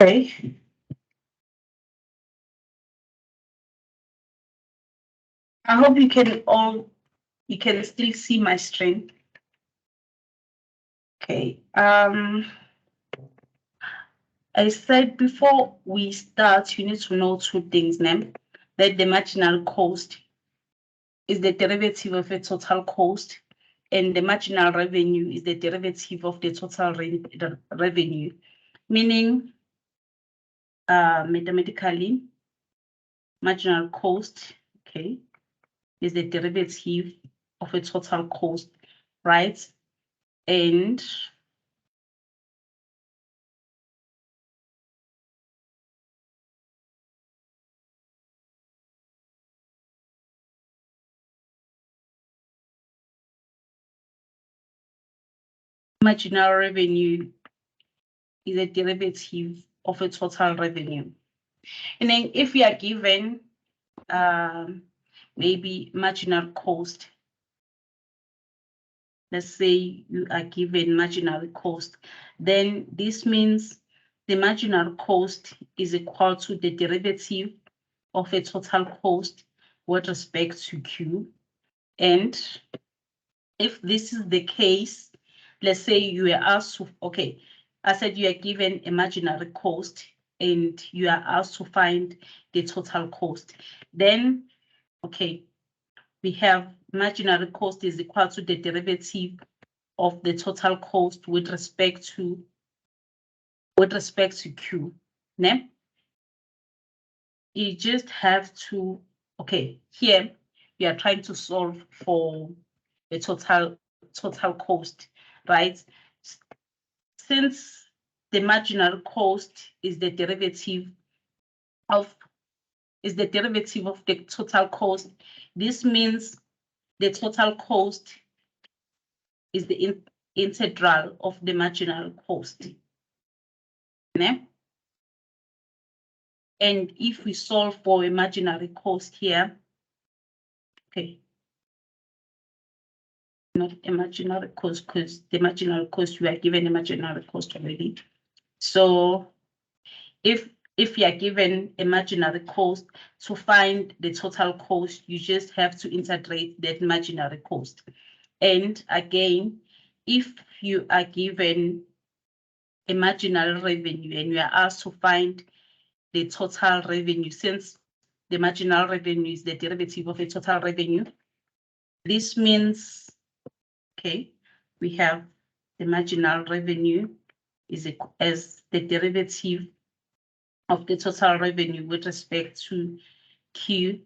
Okay. I hope you can still see my screen. Okay. I said before we start, you need to know two things, name that the marginal cost is the derivative of a total cost, and the marginal revenue is the derivative of the total revenue. Meaning, mathematically, marginal cost, okay, is the derivative of a total cost, right? And marginal revenue is a derivative of a total revenue. And then if we are given maybe marginal cost, let's say you are given marginal cost, then this means the marginal cost is equal to the derivative of a total cost with respect to Q. And if this is the case, let's say you are asked to, okay, I said you are given a marginal cost and you are asked to find the total cost. Then, okay, we have marginal cost is equal to the derivative of the total cost with respect to Q. Ne? You just have to, okay, here we are trying to solve for the total cost, right? Since the marginal cost is the derivative of the total cost, this means the total cost is the integral of the marginal cost. Ne? And if we solve for imaginary cost here, okay, not imaginary cost, because the imaginary cost, we are given imaginary cost already. So if you are given imaginary cost, to find the total cost, you just have to integrate that imaginary cost. And again, if you are given imaginary revenue and you are asked to find the total revenue, since the marginal revenue is the derivative of a total revenue, this means, okay, we have the marginal revenue is as the derivative of the total revenue with respect to Q.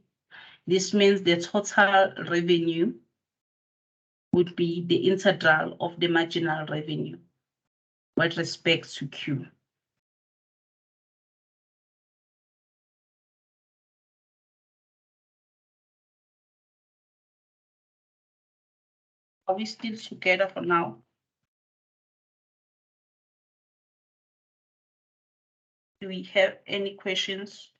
This means the total revenue would be the integral of the marginal revenue with respect to Q. Are we still together for now? Do we have any questions?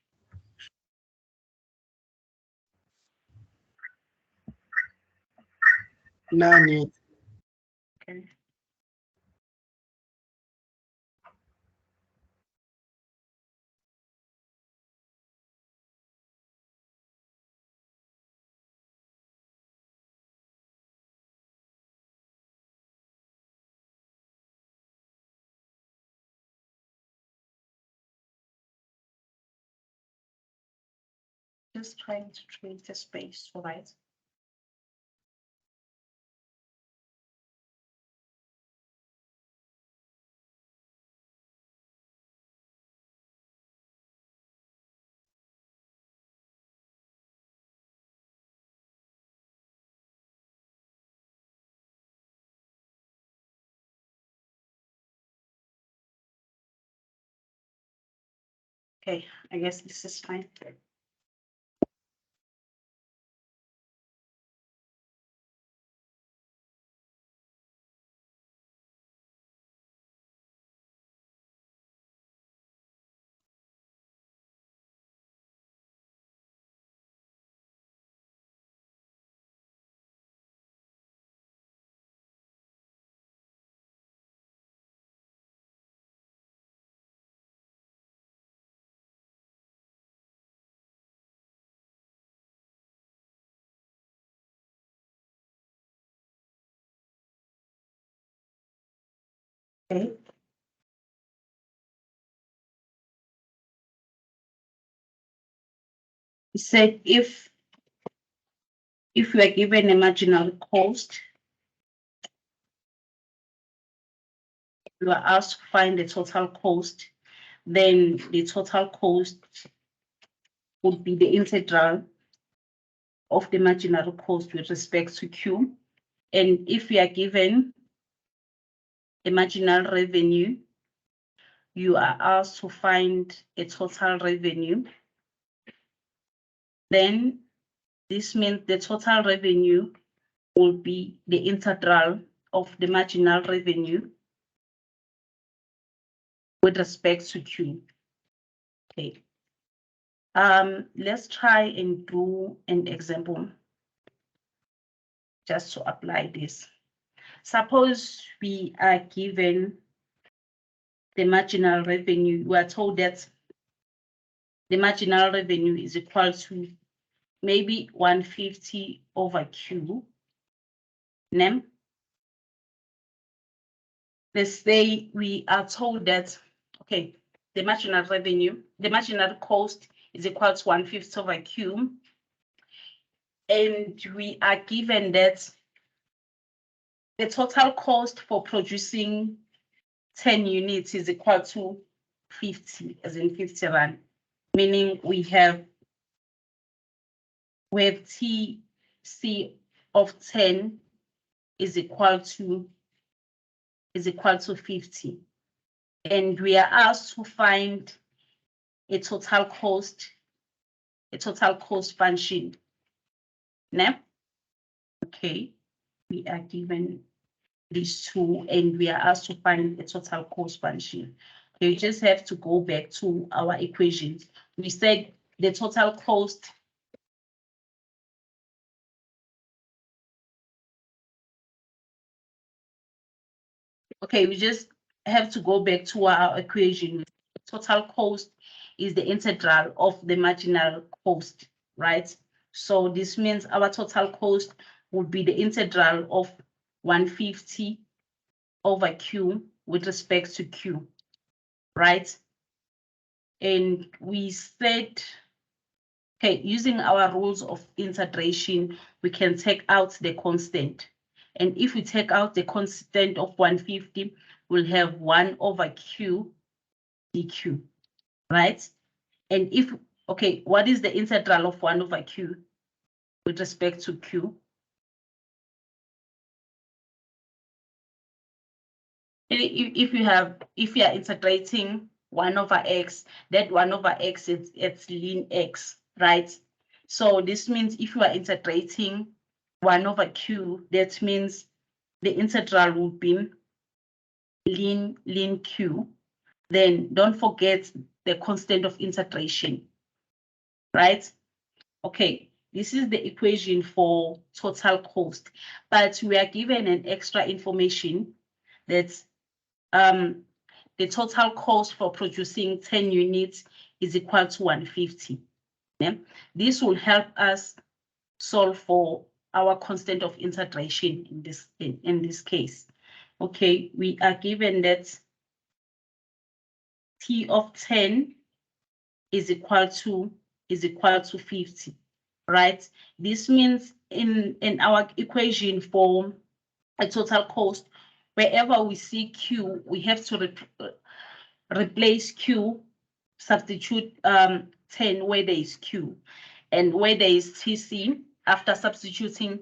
None yet. Okay. Just trying to create a space, right? Okay, I guess this is fine. Okay. We said if we are given a marginal cost, you are asked to find the total cost, then the total cost would be the integral of the marginal cost with respect to Q. And if we are given a marginal revenue, you are asked to find a total revenue. Then this means the total revenue will be the integral of the marginal revenue with respect to Q. Okay. Let's try and do an example just to apply this. Suppose we are given the marginal revenue. We are told that the marginal revenue is equal to maybe 150 over Q. Let's say we are told that, okay, the marginal revenue, the marginal cost is equal to 150 over Q. And we are given that the total cost for producing 10 units is equal to 50, as in 50 rand, meaning we have TC of 10 is equal to 50. And we are asked to find a total cost function. Now, okay, we are given these two and we are asked to find a total cost function. You just have to go back to our equations. We said the total cost okay, we just have to go back to our equation. Total cost is the integral of the marginal cost, right? So this means our total cost would be the integral of 150 over Q with respect to Q, right? And we said, okay, using our rules of integration, we can take out the constant. And if we take out the constant of 150, we'll have 1 over Q dq, right? And if, okay, what is the integral of 1 over Q with respect to Q? If you are integrating 1 over X, that 1 over X it's ln X, right? So this means if you are integrating 1 over Q, that means the integral would be ln Q. Then don't forget the constant of integration, right? Okay, this is the equation for total cost, but we are given an extra information that the total cost for producing 10 units is equal to 150. Yeah? This will help us solve for our constant of integration in this case. Okay, we are given that T of 10 is equal to 50, right? This means in our equation for a total cost, wherever we see Q, we have to replace Q, substitute 10 where there is Q, and where there is TC, after substituting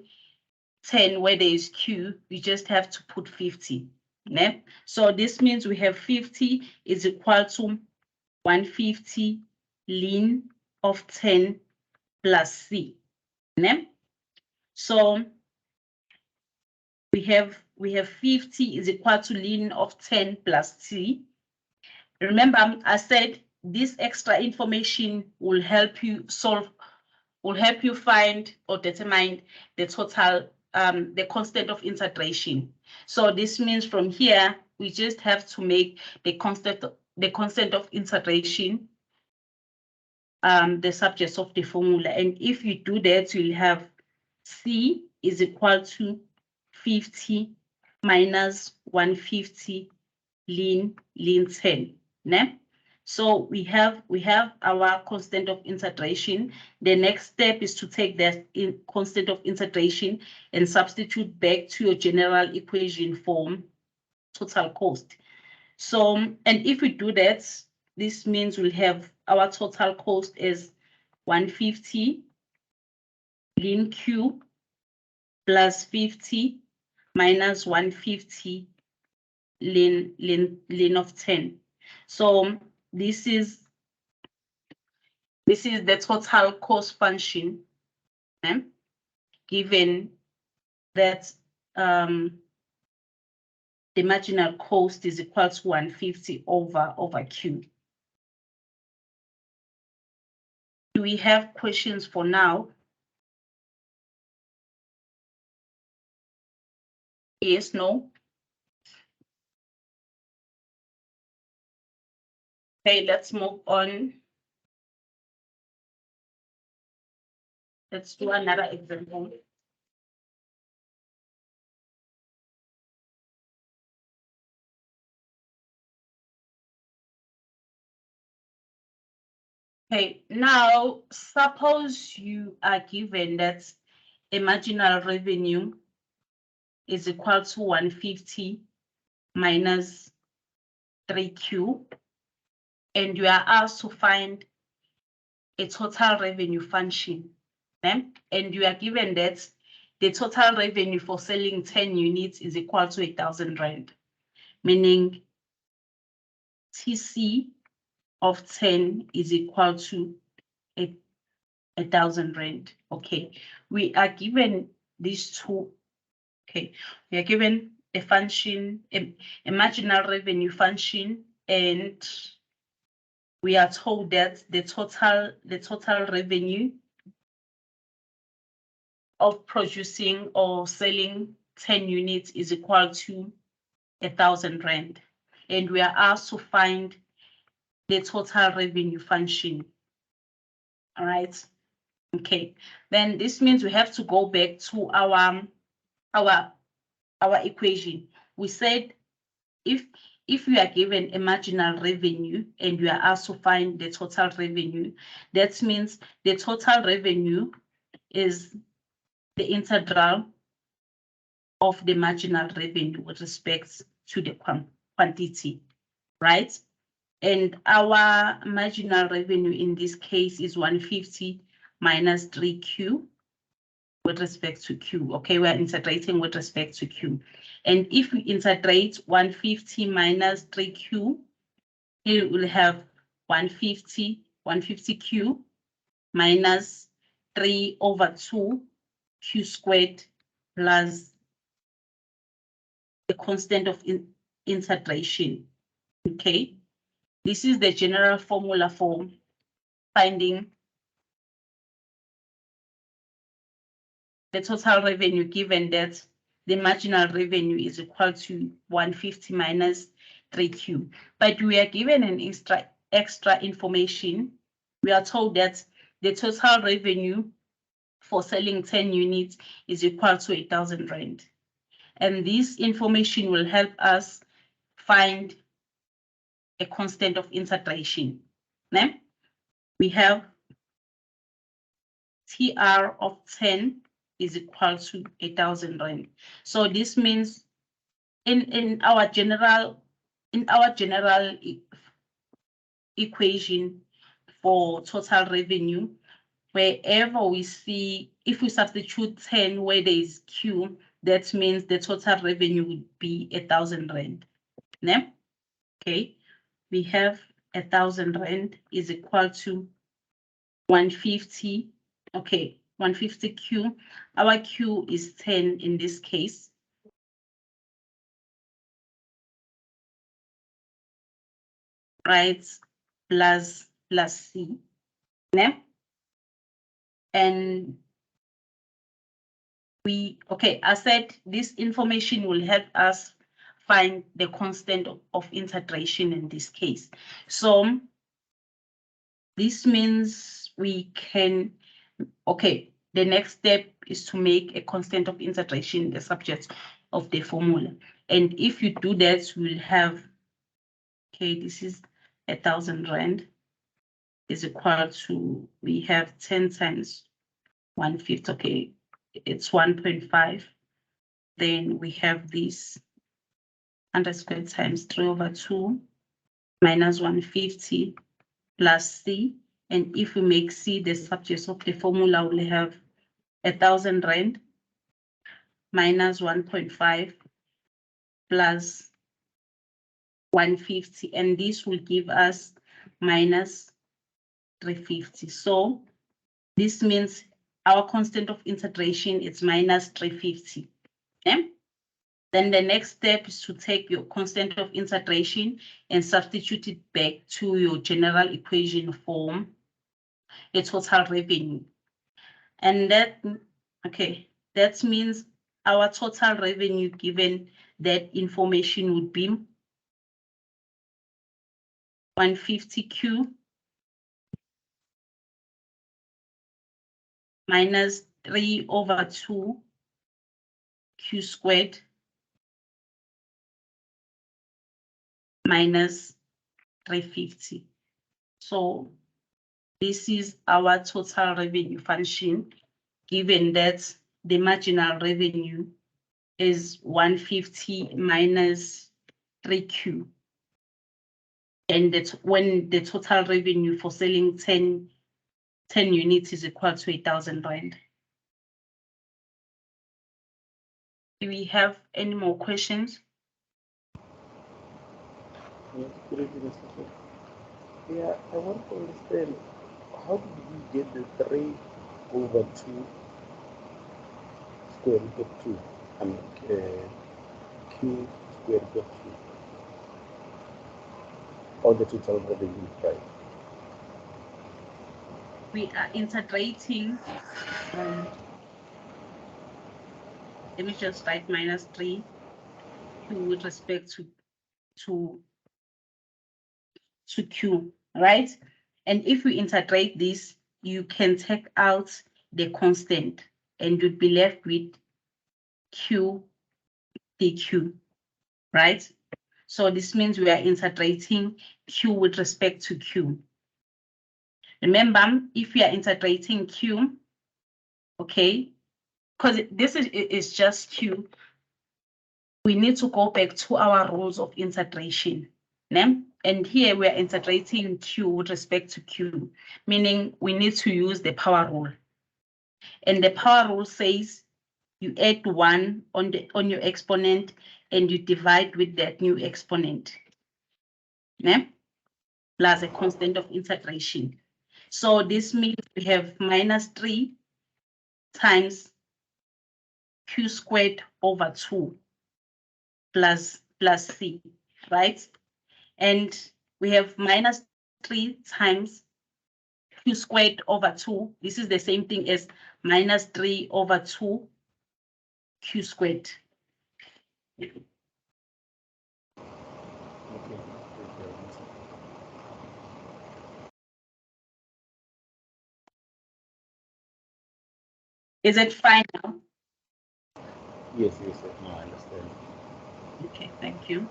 10 where there is Q, we just have to put 50. Ne? So this means we have 50 is equal to 150 ln of 10 plus C. Ne? So we have 50 is equal to ln of 10 plus C. Remember, I said this extra information will help you find or determine the total, the constant of integration. So this means from here, we just have to make the constant of integration the subject of the formula. And if you do that, you'll have C is equal to 50 minus 150 ln 10, ne? So we have our constant of integration. The next step is to take that constant of integration and substitute back to your general equation form total cost. So, and if we do that, this means we'll have our total cost is 150 ln Q plus 50 minus 150 ln of 10. So this is the total cost function, given that the marginal cost is equal to 150 over Q. Do we have questions for now? Yes, no? Okay, let's move on. Let's do another example. Okay, now suppose you are given that a marginal revenue is equal to 150 minus 3Q, and you are asked to find a total revenue function, and you are given that the total revenue for selling 10 units is equal to 1,000 rand, meaning TC of 10 is equal to 1,000 rand. Okay, we are given these two. Okay, we are given a function, a marginal revenue function, and we are told that the total revenue of producing or selling 10 units is equal to 1,000 rand, and we are asked to find the total revenue function. All right. Okay. Then this means we have to go back to our equation. We said if you are given a marginal revenue and you are asked to find the total revenue, that means the total revenue is the integral of the marginal revenue with respect to the quantity, right? And our marginal revenue in this case is 150 minus 3Q with respect to Q. Okay, we're integrating with respect to Q. And if we integrate 150 minus 3Q, here we'll have 150Q minus 3 over 2 Q squared plus the constant of integration. Okay, this is the general formula for finding the total revenue, given that the marginal revenue is equal to 150 minus 3Q. But we are given an extra information. We are told that the total revenue for selling 10 units is equal to 1,000 rand. And this information will help us find a constant of integration. Then we have TR of 10 is equal to 1,000 rand. So this means in our general equation for total revenue, wherever we see, if we substitute 10 where there is Q, that means the total revenue would be 1,000 rand. Yeah? Okay, we have 1,000 rand is equal to 150. Okay, 150Q. Our Q is 10 in this case. Right, plus C. Yeah? And I said this information will help us find the constant of integration in this case. So this means we can, the next step is to make a constant of integration the subject of the formula. And if you do that, we'll have okay, this is 1,000 rand is equal to, we have 10 times 1/5, okay, it's 1.5. Then we have this 100 squared times 3/2 minus 150 plus C. And if we make C the subject of the formula, we'll have 1,000 rand minus 1.5 plus 150. And this will give us minus 350. So this means our constant of integration is minus 350. Okay? Then the next step is to take your constant of integration and substitute it back to your general equation form, a total revenue. And that, okay, that means our total revenue given that information would be 150Q minus 3/2 Q squared minus 350. So this is our total revenue function, given that the marginal revenue is 150 minus 3Q. And that's when the total revenue for selling 10 units is equal to 1,000 rand. Do we have any more questions? Yes, good evening, Mr. Yeah, I want to understand, how did we get the 3/2 square root of 2? I mean, Q square root of 2 on the total revenue, right? We are integrating, let me just write minus 3 with respect to Q, right? And if we integrate this, you can take out the constant and you'd be left with Q dQ, right? So this means we are integrating Q with respect to Q. Remember, if we are integrating Q, okay, because this is just Q, we need to go back to our rules of integration. And here we're integrating Q with respect to Q, meaning we need to use the power rule. And the power rule says you add 1 on your exponent and you divide with that new exponent, plus a constant of integration. So this means we have minus 3 times Q squared over 2 plus C, right? And we have minus 3 times Q squared over 2. This is the same thing as minus 3/2 Q squared. Okay. Is it fine now? Yes, no, I understand. Okay, thank you.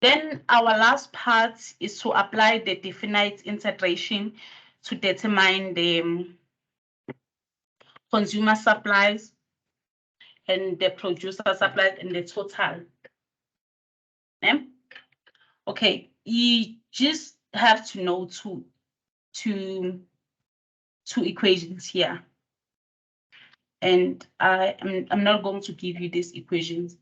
Then our last part is to apply the definite integration to determine the consumer supplies and the producer supplies and the total. Okay, you just have to know two equations here. And I'm not going to give you these equations.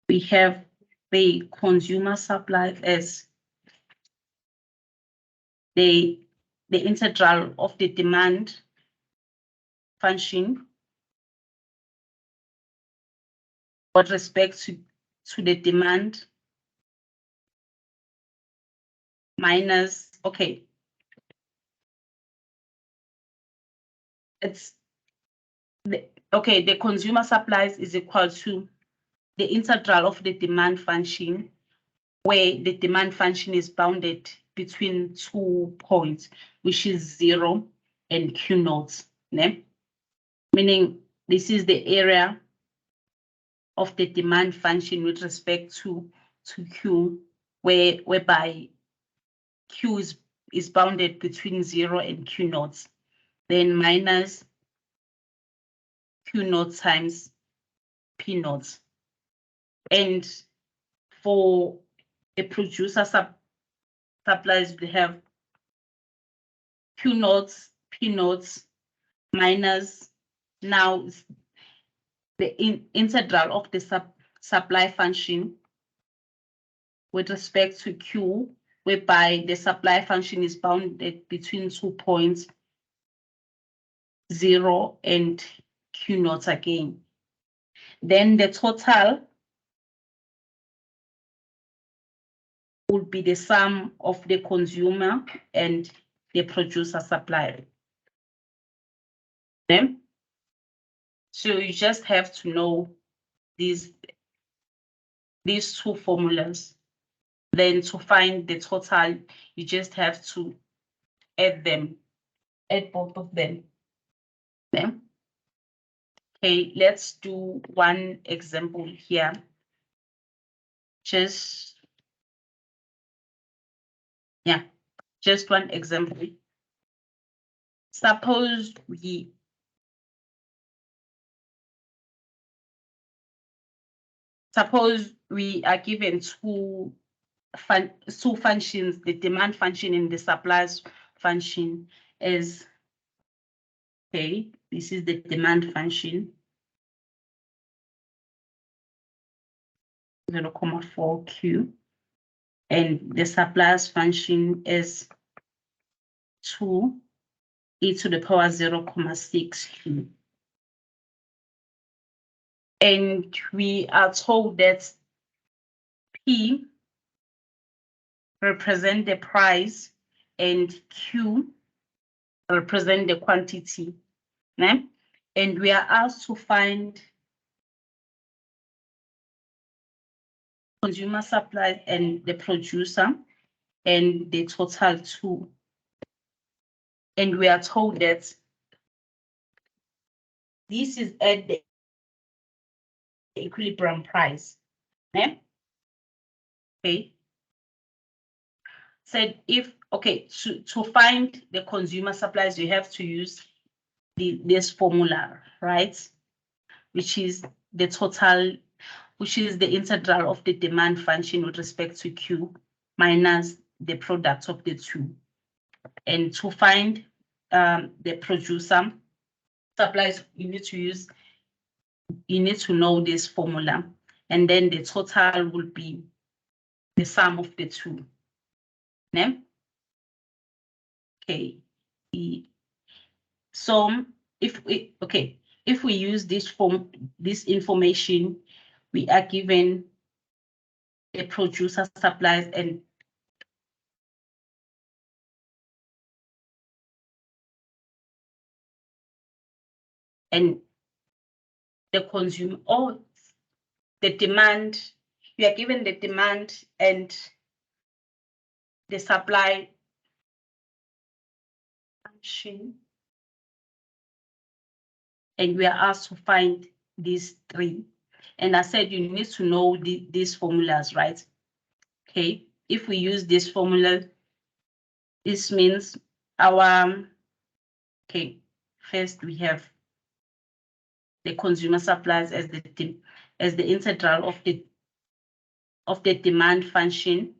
We have the consumer supply as the integral of the demand function with respect to the demand minus, okay, it's the consumer supplies is equal to the integral of the demand function, where the demand function is bounded between 2 points, which is 0 and Q naught, meaning this is the area of the demand function with respect to Q, whereby Q is bounded between 0 and Q naught, then minus Q naught times P naught. And for a producer supplies, we have Q naught, P naught minus now the integral of the supply function with respect to Q, whereby the supply function is bounded between 2 points, 0 and Q naught again. Then the total would be the sum of the consumer and the producer supply. Then, so you just have to know these two formulas. Then to find the total, you just have to add both of them. Then, okay, let's do one example here. Just one example. Suppose we are given two functions, the demand function and the supplies function is, okay, this is the demand function, 0.4 Q, and the supplies function is 2 e to the power 0.6 Q. And we are told that P represent the price and Q represent the quantity. And we are asked to find consumer supply and the producer and the total too. And we are told that this is at the equilibrium price. Okay. Said to find the consumer supplies, you have to use this formula, right? Which is the total, which is the integral of the demand function with respect to Q minus the product of the two. And to find the producer supplies, you need to know this formula, and then the total will be the sum of the two. Okay. So if we use this information, we are given the producer supplies and the consumer, or the demand. We are given the demand and the supply function, and we are asked to find these three. And I said you need to know these formulas, right? Okay, if we use this formula, this means our, okay, first we have the consumer supplies as the integral of the demand function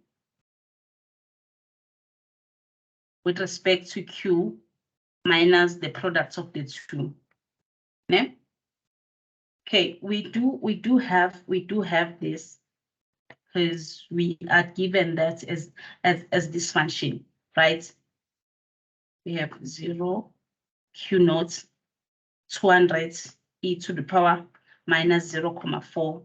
with respect to Q minus the product of the two. Okay, we do have this because we are given that as this function, right? We have 0 Q naught 200 e to the power minus 0.4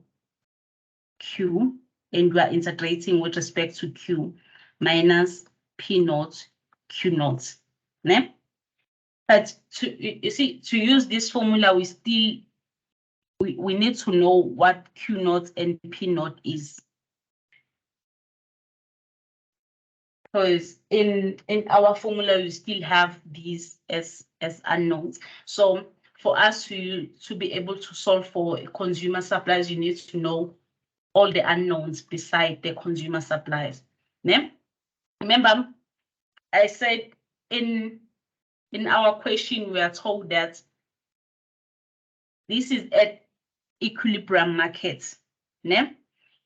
Q, and we are integrating with respect to Q minus P naught Q naught. But to use this formula, we need to know what Q naught and P naught is. Because in our formula, we still have these as unknowns. So for us to be able to solve for consumer supplies, you need to know all the unknowns beside the consumer supplies. Ne? Remember, I said in our question, we are told that this is at equilibrium markets. Ne?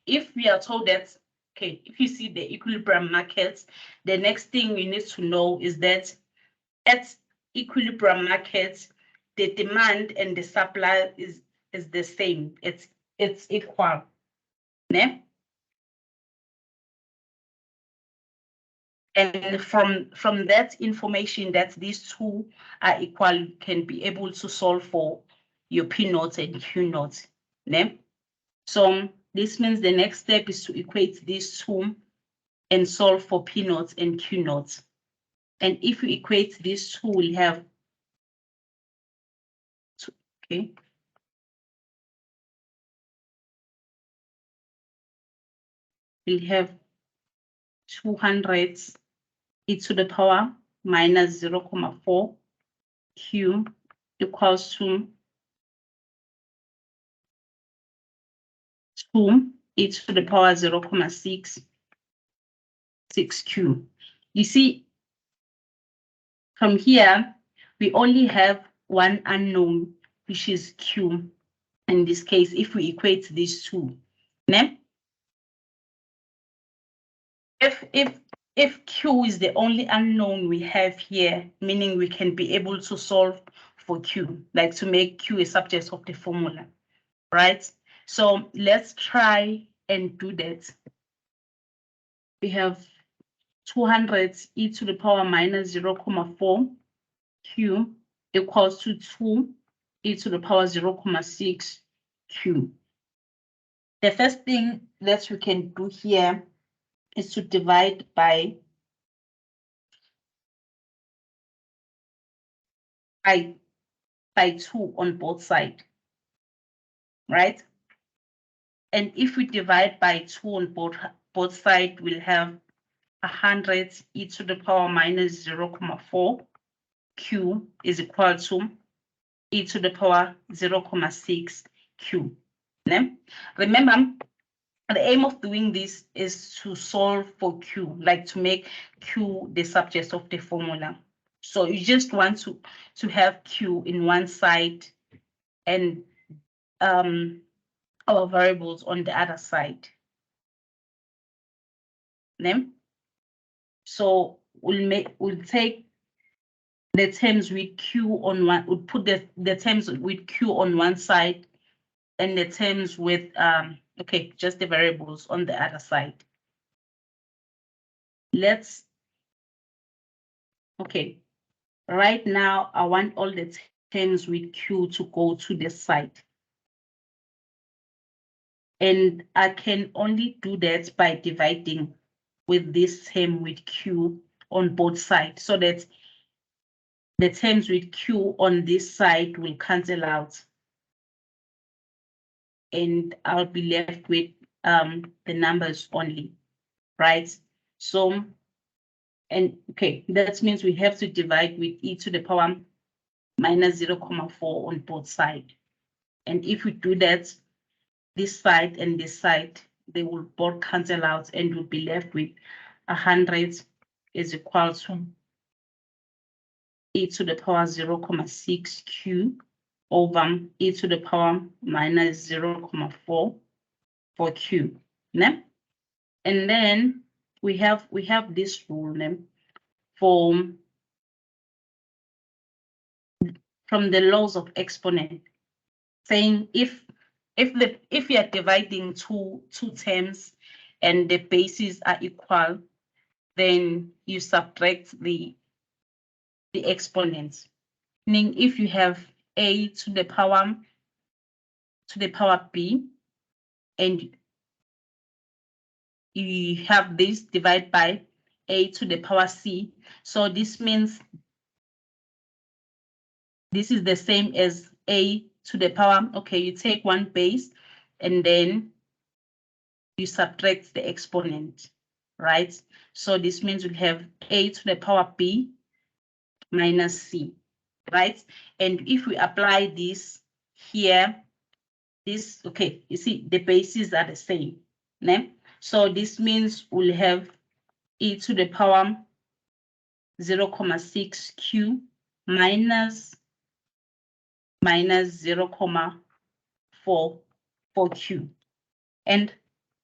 If we are told that, okay, if you see the equilibrium markets, the next thing we need to know is that at equilibrium markets, the demand and the supply is the same. It's equal. Ne? And from that information that these two are equal, you can be able to solve for your P naught and Q naught. Ne? So this means the next step is to equate these two and solve for P naught and Q naught. And if you equate these two, we'll have two, okay. We'll have 200 e to the power minus 0.4 Q equals to 2 e to the power 0.6 Q. You see, from here, we only have one unknown, which is Q. In this case, if we equate these two, ne? If Q is the only unknown we have here, meaning we can be able to solve for Q, like to make Q a subject of the formula, right? So let's try and do that. We have 200 e to the power minus 0.4 Q equals to 2 e to the power 0.6 Q. The first thing that we can do here is to divide by 2 on both sides, right? And if we divide by 2 on both sides, we'll have 100 e to the power minus 0.4 Q is equal to e to the power 0.6 Q. Ne? Remember, the aim of doing this is to solve for Q, like to make Q the subject of the formula. So you just want to have Q in one side and our variables on the other side. Ne? So we'll take the terms with Q on one, we'll put the terms with Q on one side and the terms with okay, just the variables on the other side. Okay, right now I want all the terms with Q to go to the side. And I can only do that by dividing with this term with Q on both sides, so that the terms with Q on this side will cancel out. And I'll be left with the numbers only, right? So, and okay, that means we have to divide with e to the power minus 0.4 on both sides. And if we do that, this side and this side, they will both cancel out and we'll be left with 100 is equal to e to the power 0.6 Q over e to the power minus 0.4 for Q. Ne? And then we have this rule from the laws of exponent, saying if you are dividing two terms and the bases are equal, then you subtract the exponents. Meaning if you have a to the power b and you have this divided by a to the power c, so this means this is the same as a to the power, okay, you take one base and then you subtract the exponent, right? So this means we have a to the power b minus c. right? And if we apply this here, this, okay, you see the bases are the same, né? So this means we'll have e to the power 0.6 q minus 0.4 q. And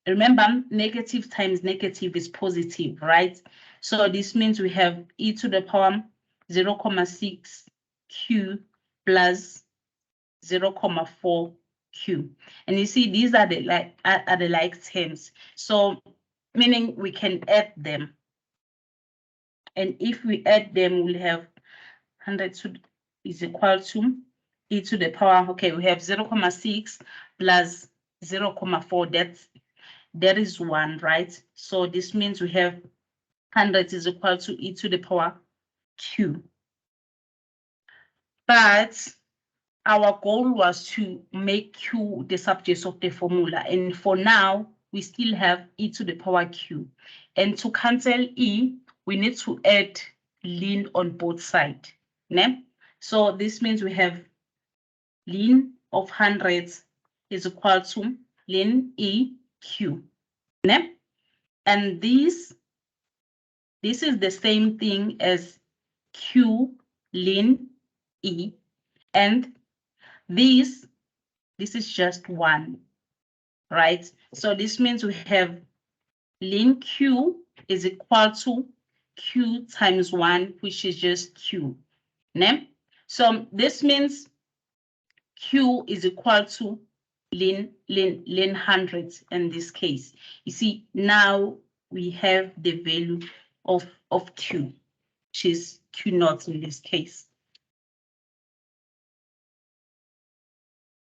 remember, negative times negative is positive, right? So this means we have e to the power 0.6 q plus 0.4 q. And you see, these are the like terms. So meaning we can add them. And if we add them, we'll have 100 is equal to e to the power, okay, we have 0.6 plus 0.4, that is 1, right? So this means we have 100 is equal to e to the power q. But our goal was to make q the subject of the formula. And for now, we still have e to the power q. And to cancel e, we need to add ln on both sides. Ne? So this means we have ln of hundreds is equal to ln e q. Ne? And this is the same thing as q ln e. And this is just 1, right? So this means we have ln q is equal to q times 1, which is just q. Ne? So this means q is equal to ln hundreds in this case. You see, now we have the value of q, which is q naught in this case.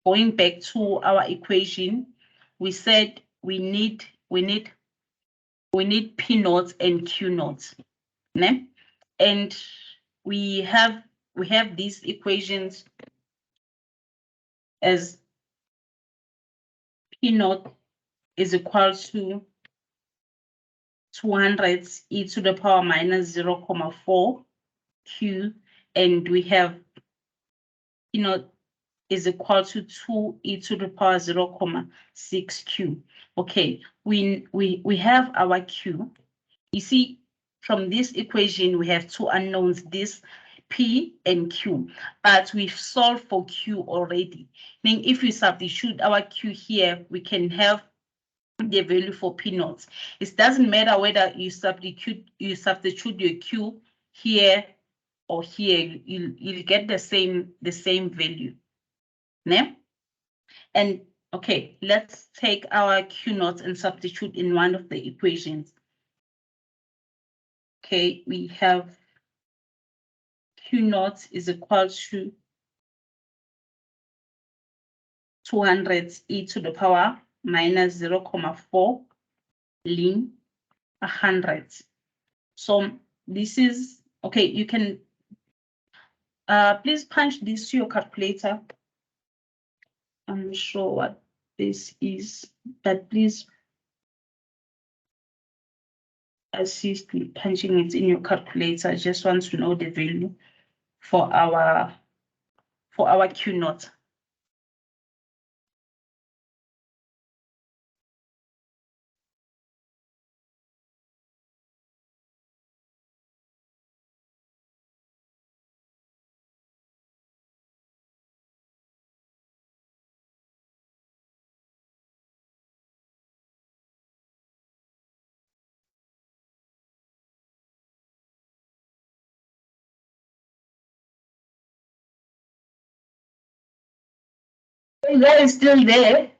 Going back to our equation, we said we need P naught and Q naught, né? And we have these equations as P naught is equal to 200 e to the power minus 0.4 q, and we have P naught is equal to 2 e to the power 0.6 q. Okay, we have our q. You see, from this equation, we have two unknowns, this P and Q, but we've solved for Q already. Meaning if we substitute our Q here, we can have the value for P naught. It doesn't matter whether you substitute your Q here or here, you'll get the same value. Ne? And okay, let's take our Q naught and substitute in one of the equations. Okay, we have Q naught is equal to 200 e to the power minus 0.4 ln 100. So this is, okay, you can please punch this to your calculator. I'm not sure what this is, but please assist me punching it in your calculator. I just want to know the value for our Q naught. That is still there.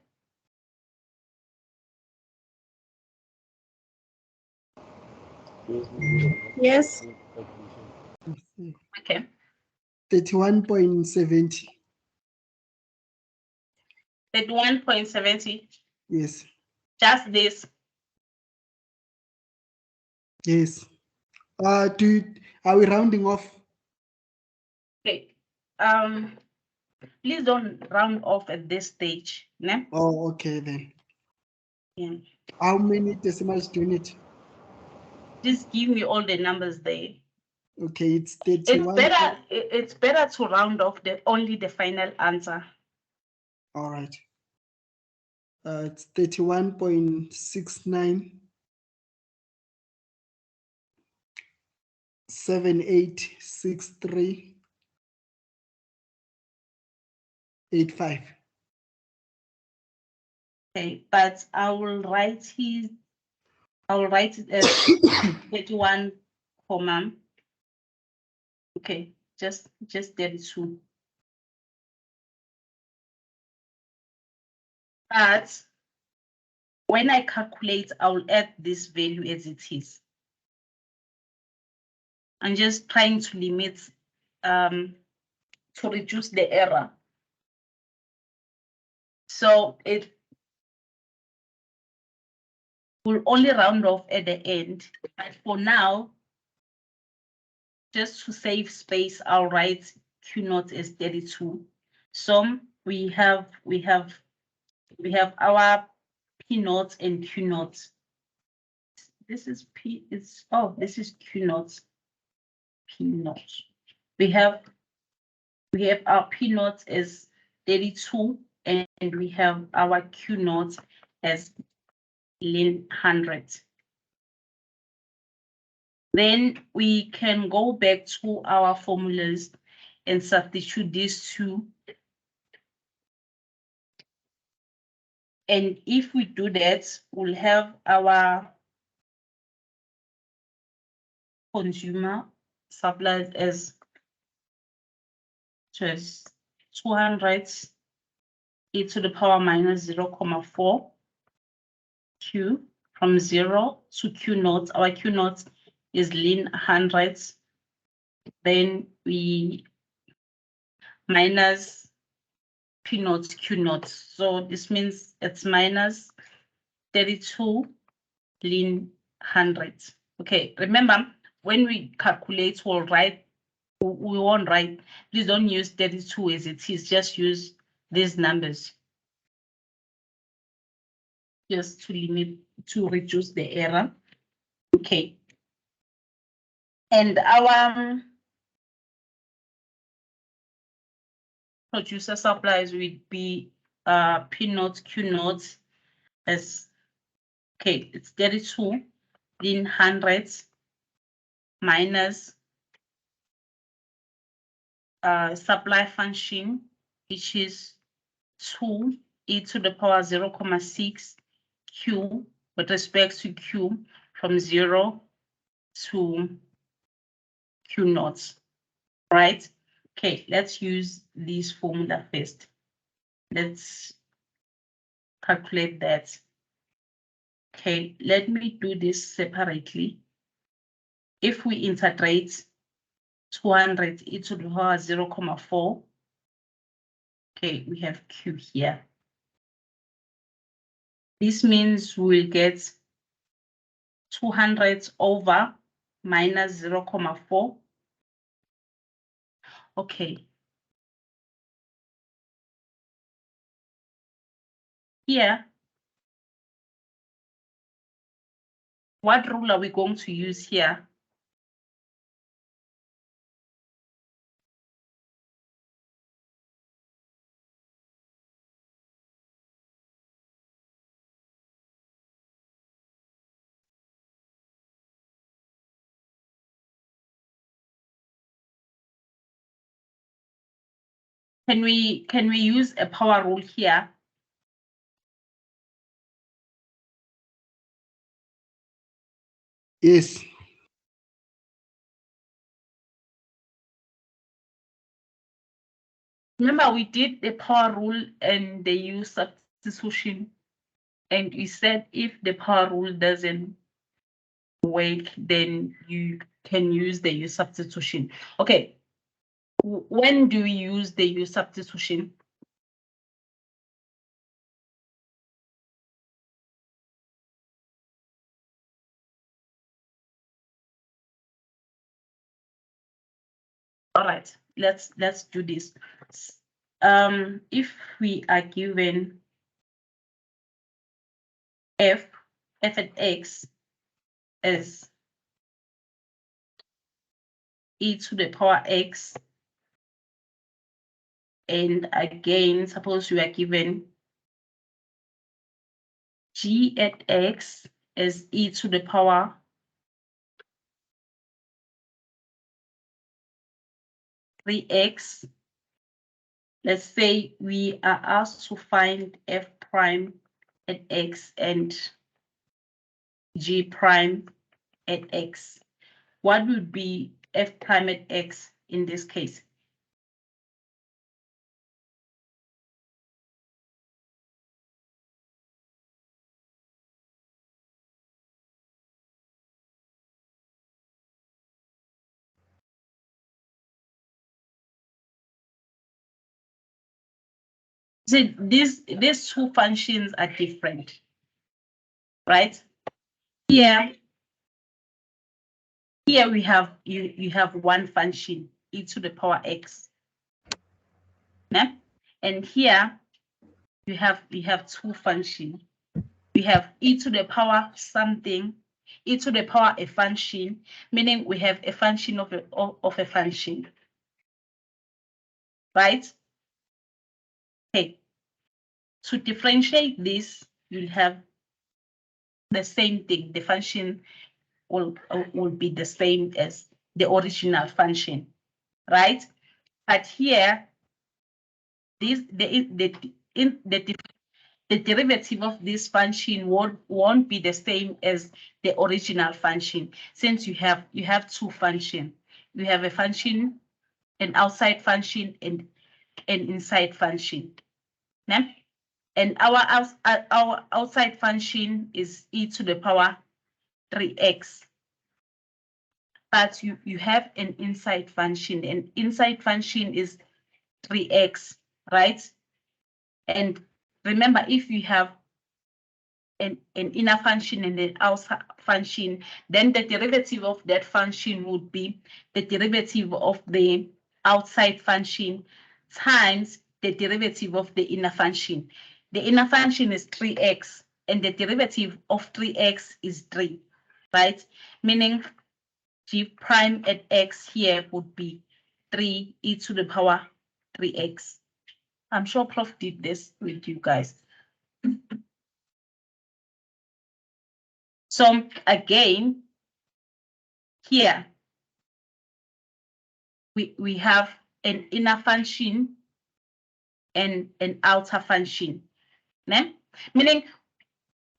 Yes. Okay. 31.70. 31.70. Yes. Just this. Yes. Are we rounding off? Okay. Please don't round off at this stage. Ne? Oh, okay then. Yeah. How many decimals do you need? Just give me all the numbers there. Okay, it's It's 31. it's better to round off only the final answer. All right. It's 31.69. 7863 85. Okay, but I will write it as 31 comma. Okay, just 32. But when I calculate, I will add this value as it is. I'm just trying to limit to reduce the error. So it will only round off at the end. But for now, just to save space, I'll write Q naught as 32. So we have our P naught and Q naught. This is P, this is Q naught. P naught. We have our P naught as 32 and we have our Q naught as 100. Then we can go back to our formulas and substitute these two. And if we do that, we'll have our consumer supplies as just 200 e to the power minus 0.4 Q from 0 to Q naught. Our Q naught is 100. Then we minus P naught Q naught. So this means it's minus 32 100. Okay, remember when we calculate, we won't write, please don't use 32 as it is, just use these numbers. Just to reduce the error. Okay. And our producer supplies would be P naught Q naught as, okay, it's 32 100 minus supply function, which is 2 e to the power 0.6 Q with respect to Q from 0 to Q naught, right? Okay, let's use this formula first. Let's calculate that. Okay, let me do this separately. If we integrate 200 e to the power 0.4, okay, we have Q here. This means we'll get 200 over minus 0.4. Okay. Here, what rule are we going to use here? Can we use a power rule here? Yes. Remember, we did the power rule and the use substitution, and we said if the power rule doesn't work, then you can use the use substitution. Okay, when do we use the use substitution? All right, let's do this. If we are given f at x as e to the power x. And again, suppose we are given g at x as e to the power (3x). Let's say we are asked to find f prime at x and g prime at x. What would be f prime at x in this case? So these two functions are different, right? Here we have you have one function, e to the power x. Yeah? And here you have two functions. We have e to the power something, e to the power a function, meaning we have a function of a function, right? Okay. To differentiate this, you'll have the same thing. The function will be the same as the original function, right? But here, the derivative of this function won't be the same as the original function, since you have two functions. You have a function, an outside function, and an inside function. Yeah? And our outside function is e to the power 3x. But you have an inside function. An inside function is 3x, right? And remember, if you have an inner function and an outside function, then the derivative of that function would be the derivative of the outside function times the derivative of the inner function. The inner function is 3x, and the derivative of 3x is 3, right? Meaning g prime at x here would be 3 e to the power 3x. I'm sure Prof did this with you guys. So again, here we have an inner function and an outer function, né? Meaning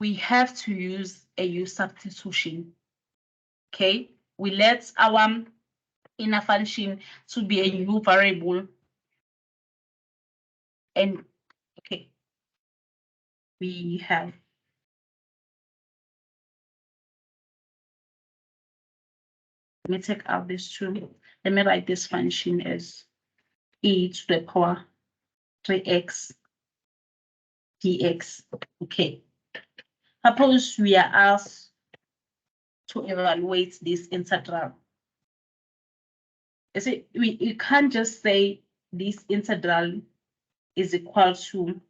we have to use a U substitution. Okay, we let our inner function to be a U variable, and okay, we have let me take out this two. Let me write this function as e to the power 3x dx. Okay. Suppose we are asked to evaluate this integral. You see, you can't just say this integral is equal to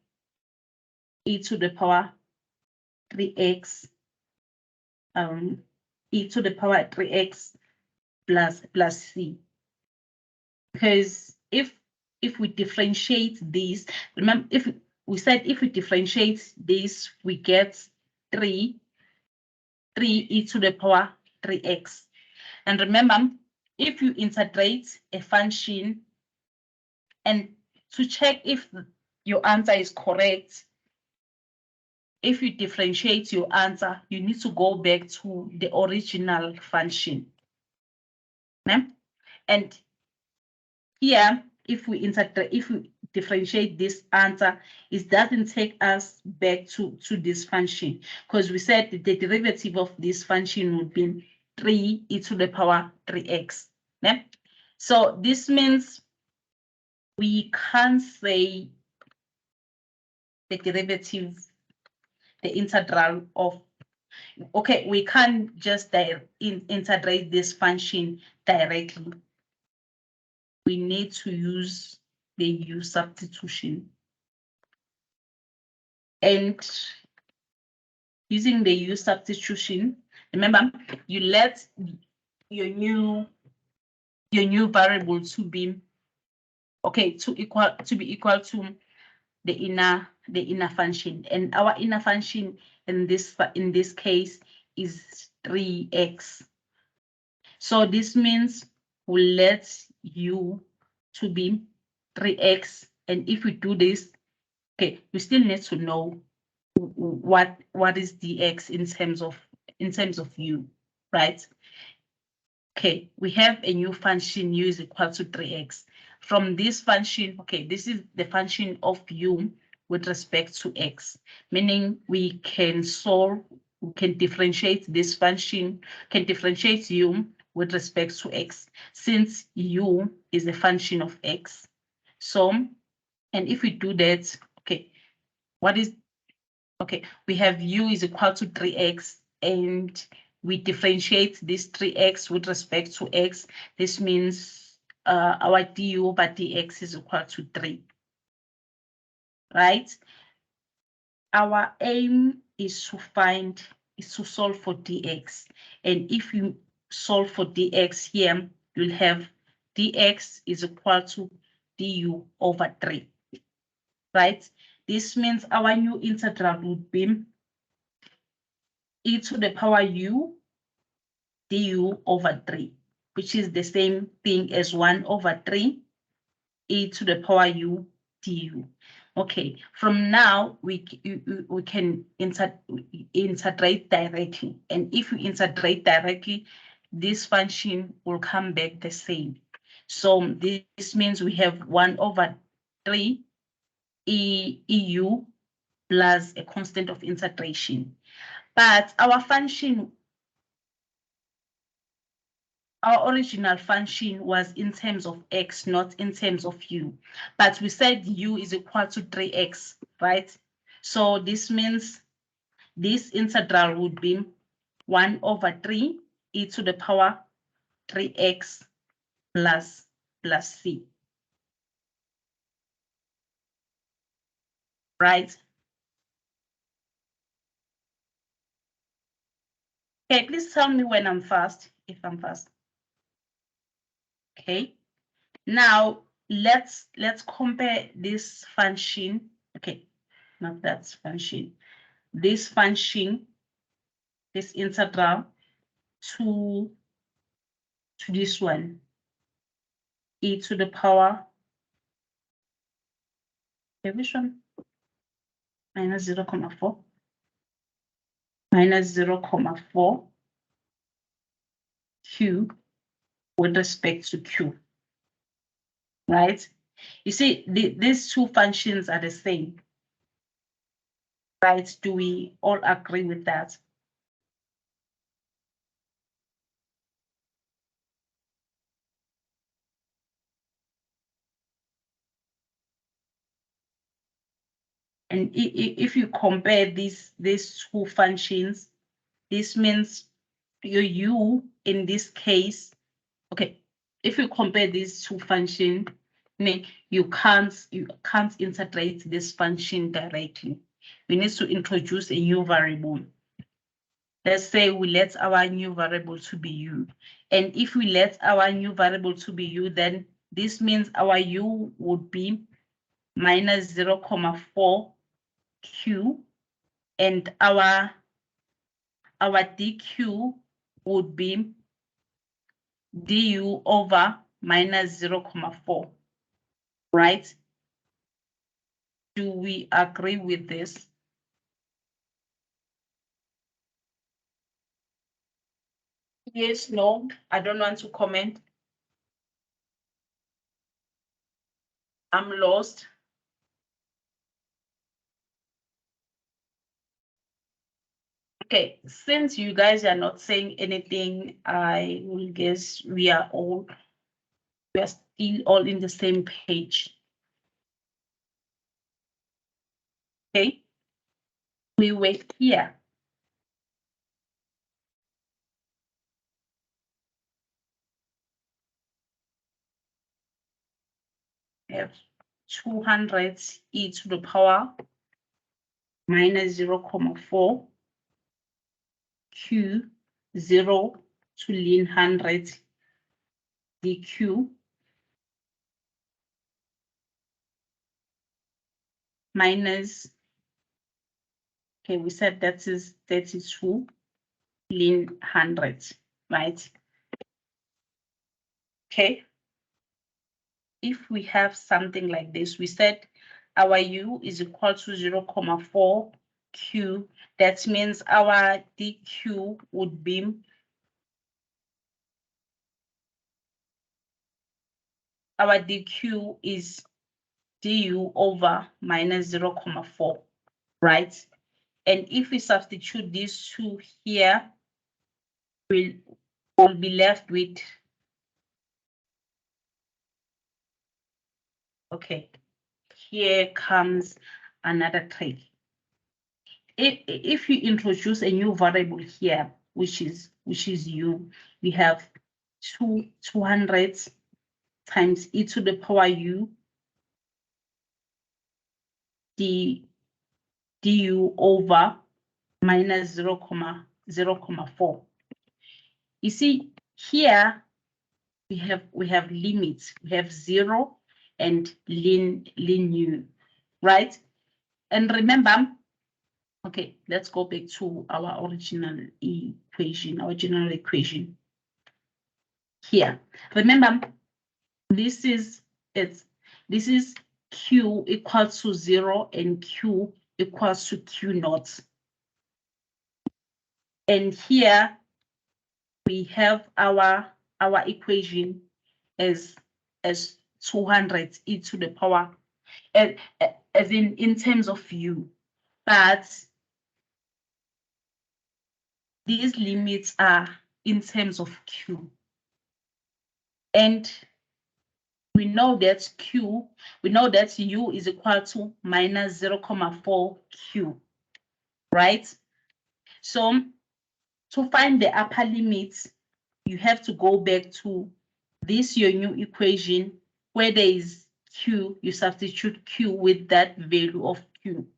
e to the power 3x, e to the power 3x plus c. Because if we differentiate these, remember, if we said if we differentiate this, we get 3 e to the power 3x. And remember, if you integrate a function, and to check if your answer is correct, if you differentiate your answer, you need to go back to the original function. And here, if we differentiate this answer, it doesn't take us back to this function, because we said the derivative of this function would be 3 e to the power 3x. So this means we can't say the derivative, the integral of, okay, we can't just integrate this function directly. We need to use the U substitution. And using the U substitution, remember, you let your new your new variable to be be equal to the inner function, and our inner function in this case is 3x. So this means we'll let u to be 3x, and if we do this, okay, we still need to know what is dx in terms of u, right? Okay, we have a new function u is equal to 3x. From this function, okay, this is the function of u with respect to x, meaning we can differentiate this function, can differentiate u with respect to x, since u is a function of x. So, and if we do that, okay, we have u is equal to 3x, and we differentiate this 3x with respect to x. This means our du over dx is equal to 3, right? Our aim is to solve for dx, and if you solve for dx here, you'll have dx is equal to du over 3, right? This means our new integral would be e to the power u du over 3, which is the same thing as 1 over 3 e to the power u du. Okay, from now we can integrate directly, and if we integrate directly, this function will come back the same. So this means we have 1 over 3 eu plus a constant of integration. But our original function was in terms of x, not in terms of u. But we said u is equal to 3x, right? So this means this integral would be 1 over 3 e to the power 3x plus c. Right? Okay, please tell me when I'm fast, if I'm fast. Okay. Now let's compare this function. Okay, not that function. This function, this integral, to this one, e to the power, which one? Minus 0.4. Minus 0.4 q with respect to q, right? You see, these two functions are the same, right? Do we all agree with that? And if you compare these two functions, this means your u in this case, okay, if you compare these two functions, you can't integrate this function directly. We need to introduce a new variable. Let's say we let our new variable to be u. And if we let our new variable to be u, then this means our u would be minus 0.4 q, and our dq would be du over minus 0.4, right? Do we agree with this? Yes, no, I don't want to comment. I'm lost. Okay, since you guys are not saying anything, I will guess we are still all in the same page. Okay, we wait here. We have 200 e to the power minus 0.4 q 0 to ln 100 dq minus, okay, we said that is 32 ln 100, right? Okay. If we have something like this, we said our u is equal to 0.4 q. That means our dq would be our dq is du over minus 0.4, right? And if we substitute these two here, we'll be left with, okay, here comes another trick. If you introduce a new variable here, which is u, we have 200 times e to the power u du over minus 0.4. You see here we have limits. We have 0 and ln u, right? And remember, okay, let's go back to our original equation, our general equation. Here, remember, this is q equals to 0 and q equals to q naught. And here we have our equation as 200 e to the power, as in terms of u, but these limits are in terms of q. And we know that u is equal to minus 0.4 q, right? So to find the upper limits, you have to go back to this, your new equation, where there is q, you substitute q with that value of q.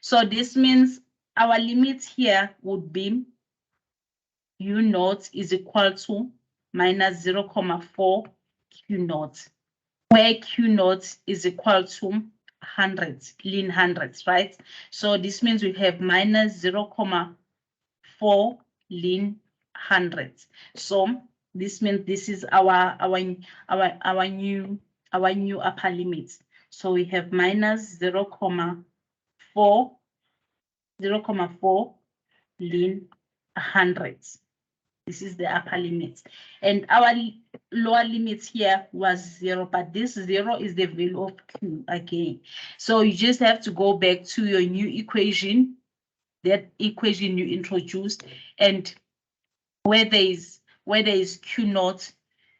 So this means our limit here would be u naught is equal to minus 0.4 q naught, where q naught is equal to 100, ln 100, right? So this means we have minus 0.4 ln 100. So this means this is our new upper limit. So we have minus 0.4 ln 100. This is the upper limit. And our lower limit here was 0, but this 0 is the value of q again. So you just have to go back to your new equation, that equation you introduced, and where there is q naught,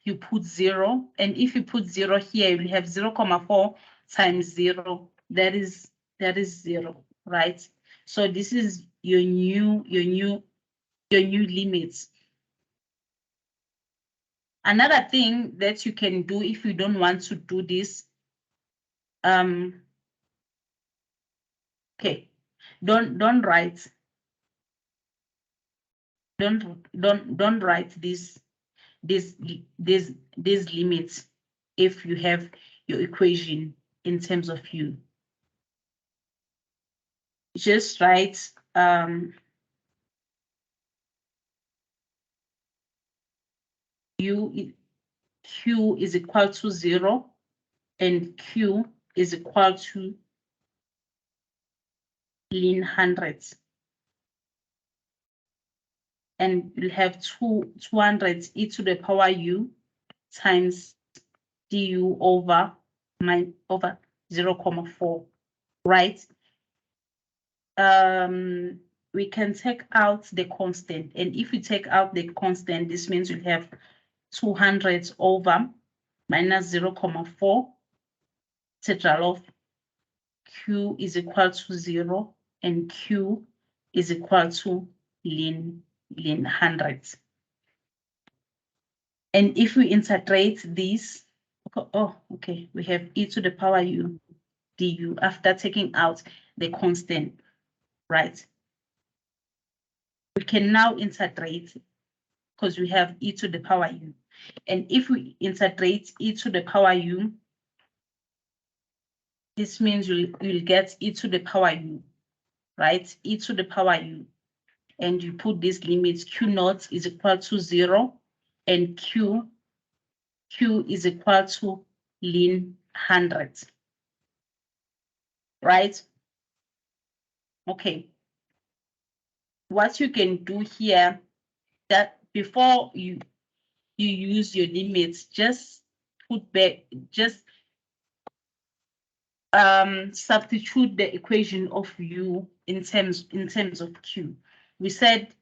you put 0. And if you put 0 here, you have 0.4 times 0. That is 0, right? So this is your new limits. Another thing that you can do if you don't want to do this, okay, don't write these limits if you have your equation in terms of u. Just write q is equal to 0 and q is equal to ln 100. And you'll have 200 e to the power u times du over 0.4, right? We can take out the constant, and if you take out the constant, this means you have 200 over minus 0.4 integral of q is equal to 0 and q is equal to ln 100. And if we integrate this, oh, okay, we have e to the power u du after taking out the constant, right? We can now integrate because we have e to the power u. And if we integrate e to the power u, this means you'll get e to the power u, right? E to the power u. And you put these limits, q naught is equal to 0 and q is equal to ln 100, right? Okay. What you can do here, that before you use your limits, just put back, just substitute the equation of u in terms of q. We said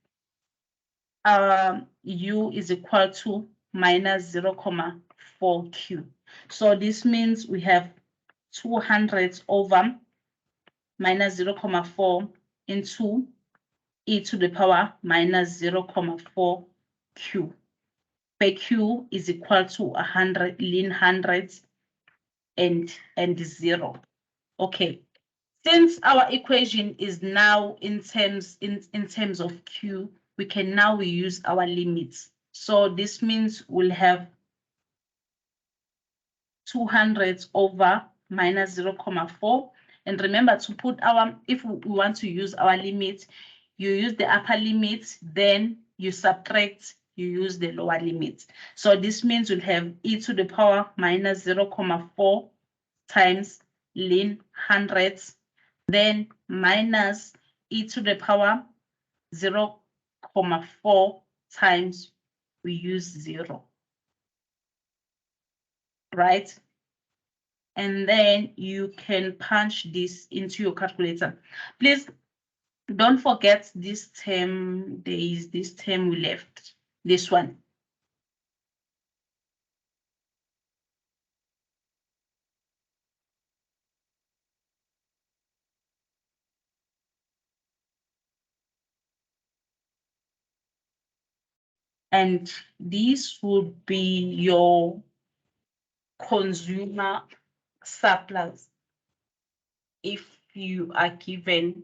u is equal to minus 0.4 q. So this means we have 200 over minus 0.4 into e to the power minus 0.4 q, where q is equal to 100 ln 100 and 0. Okay, since our equation is now in terms of q, we can now use our limits. So this means we'll have 200 over minus 0.4. And remember to put our, if we want to use our limit, you use the upper limit, then you subtract, you use the lower limit. So this means we'll have e to the power minus 0.4 times ln 100, then minus e to the power 0.4 times we use 0, right? And then you can punch this into your calculator. Please don't forget this term. There is this term we left, this one. And this would be your consumer surplus if you are given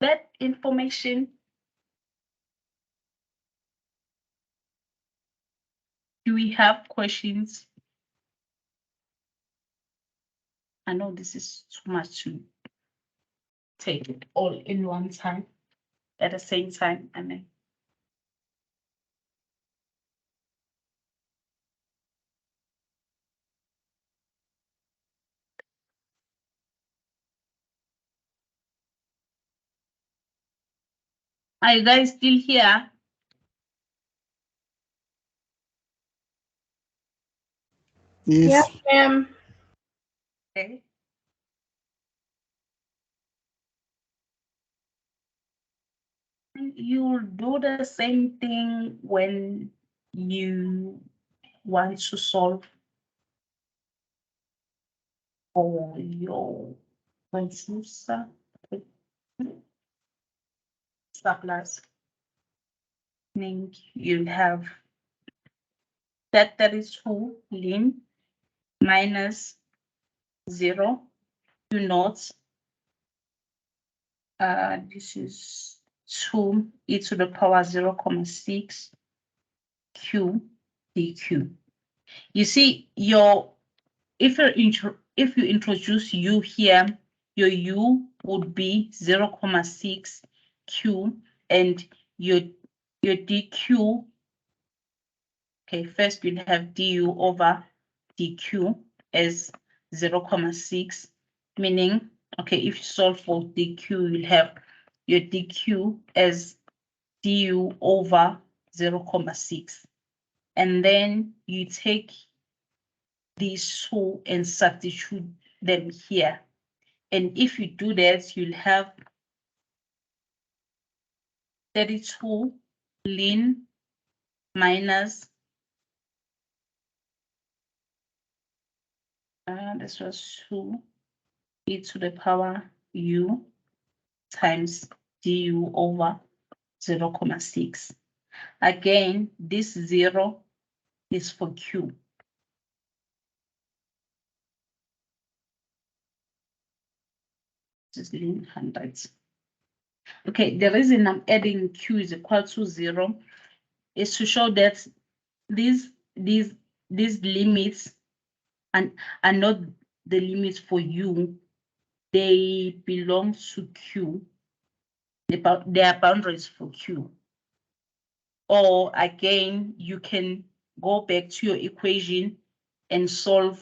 that information. Do we have questions? I know this is too much to take it all in one time at the same time. And then are you guys still here? Yes. ma'am. Okay. You'll do the same thing when you want to solve for your consumer surplus. You'll have that 32 ln minus 0 q naught. This is 2 e to the power 0.6 q dq. You see, if you introduce u here, your u would be 0.6 q, and your dq. Okay, first you'll have du over dq as 0.6, meaning, okay, if you solve for dq, you'll have your dq as du over 0.6. And then you take these two and substitute them here. And if you do that, you'll have 32 ln minus, this was 2 e to the power u times du over 0.6. Again, this 0 is for q. This is ln 100. Okay, the reason I'm adding q is equal to 0 is to show that these limits are not the limits for you. They belong to Q. They are boundaries for Q. Or again, you can go back to your equation and solve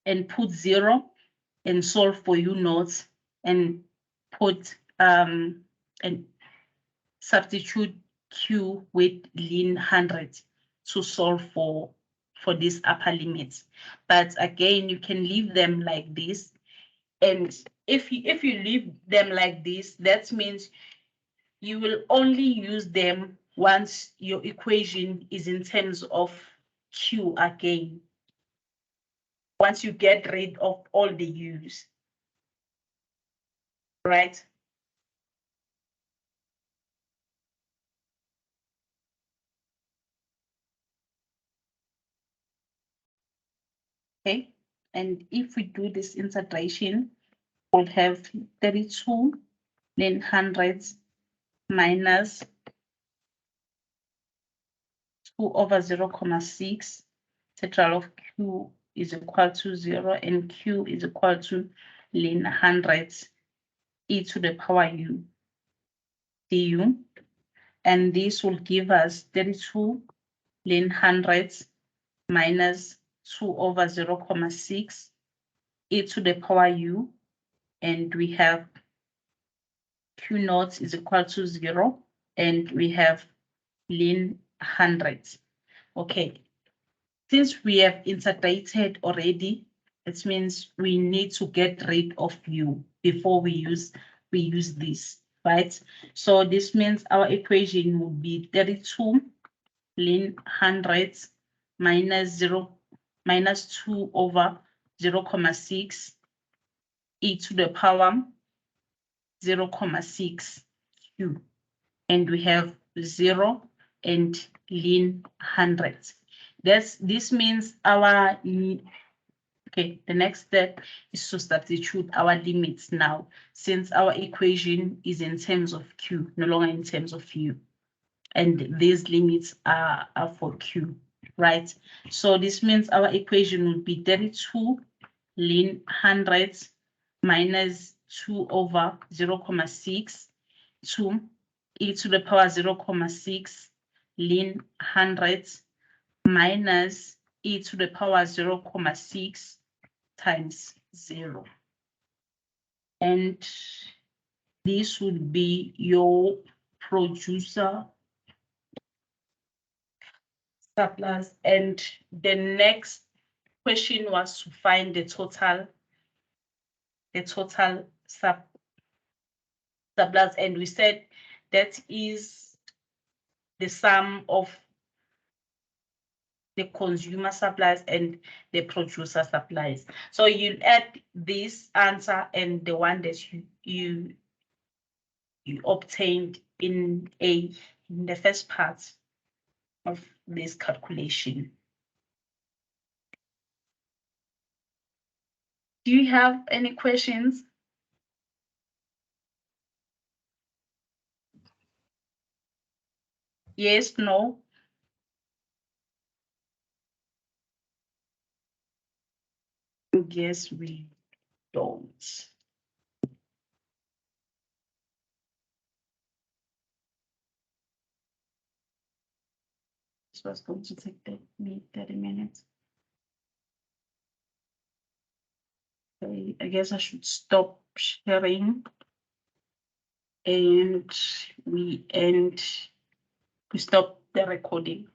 and put 0 and solve for U naught and put and substitute Q with ln 100 to solve for these upper limits. But again, you can leave them like this. And if you leave them like this, that means you will only use them once your equation is in terms of Q again. Once you get rid of all the U's, right? Okay, and if we do this integration, we'll have 32 then hundreds minus 2 over 0.6. Integral of Q is equal to 0 and Q is equal to ln hundreds e to the power U du. And this will give us 32 ln hundreds minus 2 over 0.6 e to the power U. And we have Q naught is equal to 0 and we have ln hundreds. Okay, since we have integrated already, it means we need to get rid of U before we use this, right? So this means our equation would be 32 ln hundreds minus 2 over 0.6 e to the power 0.6 Q. And we have 0 and ln hundreds. This means our, okay, the next step is to substitute our limits now, since our equation is in terms of Q, no longer in terms of U. And these limits are for Q, right? So this means our equation would be 32 ln hundreds minus 2 over 0.6 to e to the power 0.6 ln hundreds minus e to the power 0.6 times 0. And this would be your producer surplus. And the next question was to find the total surplus, and we said that is the sum of the consumer supplies and the producer supplies. So you add this answer and the one that you obtained in the first part of this calculation. Do you have any questions? Yes, no? Yes, we don't. This was going to take me 30 minutes. Okay, I guess I should stop sharing. And we stop the recording.